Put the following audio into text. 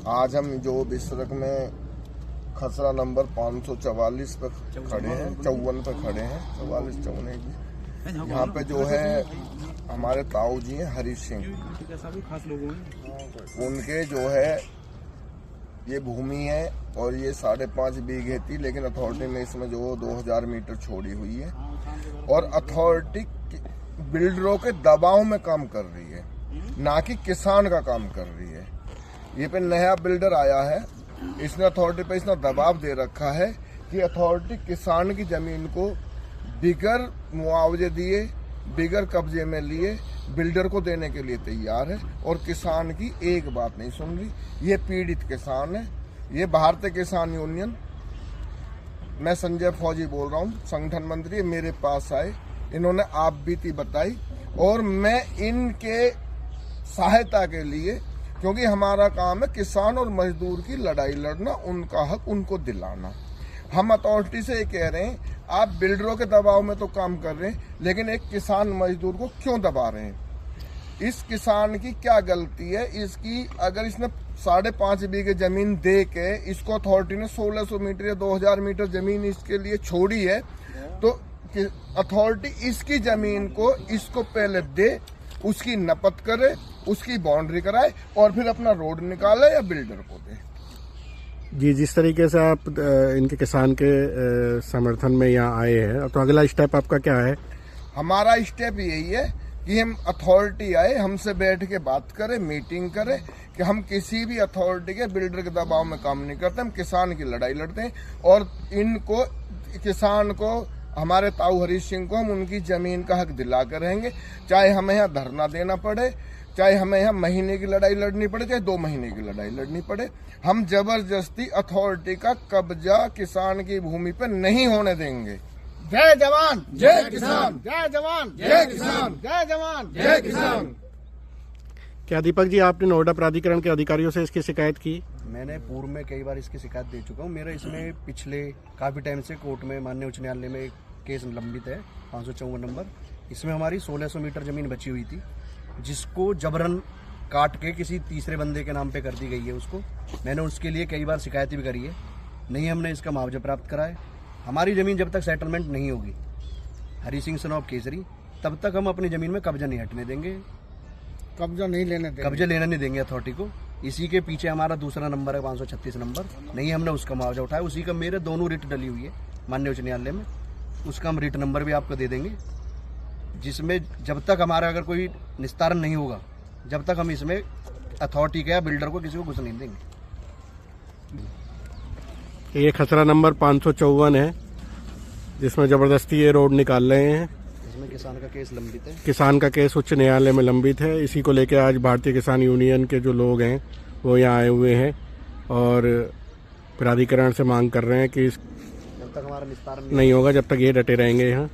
आज हम जो बिसरक में खसरा नंबर 544 पे खड़े हैं, 54 पे खड़े हैं, 44 54 यहाँ पे जो है हमारे ताऊ जी हैं हरीश सिंह, उनके जो है ये भूमि है और ये 5.5 बीघे थी, लेकिन अथॉरिटी ने इसमें जो 2000 मीटर छोड़ी हुई है और अथॉरिटी बिल्डरों के दबाव में काम कर रही है, ना कि किसान का काम कर रही है। ये पे नया बिल्डर आया है, इसने अथॉरिटी पे इतना दबाव दे रखा है कि अथॉरिटी किसान की जमीन को बिगर मुआवजे दिए, बिगर कब्जे में लिए बिल्डर को देने के लिए तैयार है और किसान की एक बात नहीं सुन रही। ये पीड़ित किसान है। ये भारतीय किसान यूनियन, मैं संजय फौजी बोल रहा हूँ, संगठन मंत्री मेरे पास आए, इन्होंने आप बीती बताई और मैं इनके सहायता के लिए, क्योंकि हमारा काम है किसान और मजदूर की लड़ाई लड़ना, उनका हक उनको दिलाना। हम अथॉरिटी से ये कह रहे हैं आप बिल्डरों के दबाव में तो काम कर रहे हैं, लेकिन एक किसान मजदूर को क्यों दबा रहे हैं? इस किसान की क्या गलती है? इसकी अगर इसने 5.5 बीघे जमीन दे के इसको अथॉरिटी ने 1600 मीटर या 2000 मीटर जमीन इसके लिए छोड़ी है, तो अथॉरिटी इसकी जमीन को इसको पहले दे, उसकी नपत करे, उसकी बाउंड्री कराए और फिर अपना रोड निकाले या बिल्डर को दे। जी, जिस तरीके से आप इनके किसान के समर्थन में यहाँ आए हैं, तो अगला स्टेप आपका क्या है? हमारा स्टेप यही है कि हम अथॉरिटी आए, हमसे बैठ के बात करें, मीटिंग करें कि हम किसी भी अथॉरिटी के बिल्डर के दबाव में काम नहीं करते, हम किसान की लड़ाई लड़ते हैं और इनको, किसान को, हमारे ताऊ हरीश सिंह को हम उनकी जमीन का हक दिला कर रहेंगे, चाहे हमें यहाँ धरना देना पड़े, चाहे हमें यहाँ महीने की लड़ाई लड़नी पड़े, चाहे 2 महीने की लड़ाई लड़नी पड़े। हम जबरदस्ती अथॉरिटी का कब्जा किसान की भूमि पर नहीं होने देंगे। जय जवान जय किसान, जय जवान जय किसान, जय जवान जय किसान। क्या दीपक जी, आपने नोएडा प्राधिकरण के अधिकारियों से इसकी शिकायत की? मैंने पूर्व में कई बार इसकी शिकायत दे चुका हूँ। मेरा इसमें पिछले काफ़ी टाइम से कोर्ट में, माननीय उच्च न्यायालय में केस लंबित है, 554 नंबर। इसमें हमारी 1600 मीटर ज़मीन बची हुई थी, जिसको जबरन काट के किसी तीसरे बंदे के नाम पे कर दी गई है। उसको मैंने उसके लिए कई बार शिकायत भी करी है, नहीं हमने इसका मुआवजा प्राप्त करा है। हमारी ज़मीन जब तक सेटलमेंट नहीं होगी हरी सिंह सन ऑफ केसरी, तब तक हम अपनी ज़मीन में कब्जा नहीं हटने देंगे, कब्जा नहीं लेने देंगे, कब्जा लेना नहीं देंगे अथॉरिटी को। इसी के पीछे हमारा दूसरा नंबर है 536 नंबर, नहीं हमने उसका मुआवजा उठाया। उसी का मेरे दोनों रिट डली हुई है माननीय उच्च न्यायालय में, उसका हम रिट नंबर भी आपको दे देंगे, जिसमें जब तक हमारा अगर कोई निस्तारण नहीं होगा, जब तक हम इसमें अथॉरिटी का या बिल्डर को किसी को घुस नहीं देंगे। ये खसरा नंबर 554 है, जिसमें जबरदस्ती ये रोड निकाल रहे हैं। इसमें किसान का केस लंबित है, किसान का केस उच्च न्यायालय में लंबित है। इसी को लेकर आज भारतीय किसान यूनियन के जो लोग हैं वो यहाँ आए हुए हैं और प्राधिकरण से मांग कर रहे हैं कि जब तक हमारा निस्तारण नहीं होगा, जब तक ये डटे रहेंगे यहाँ।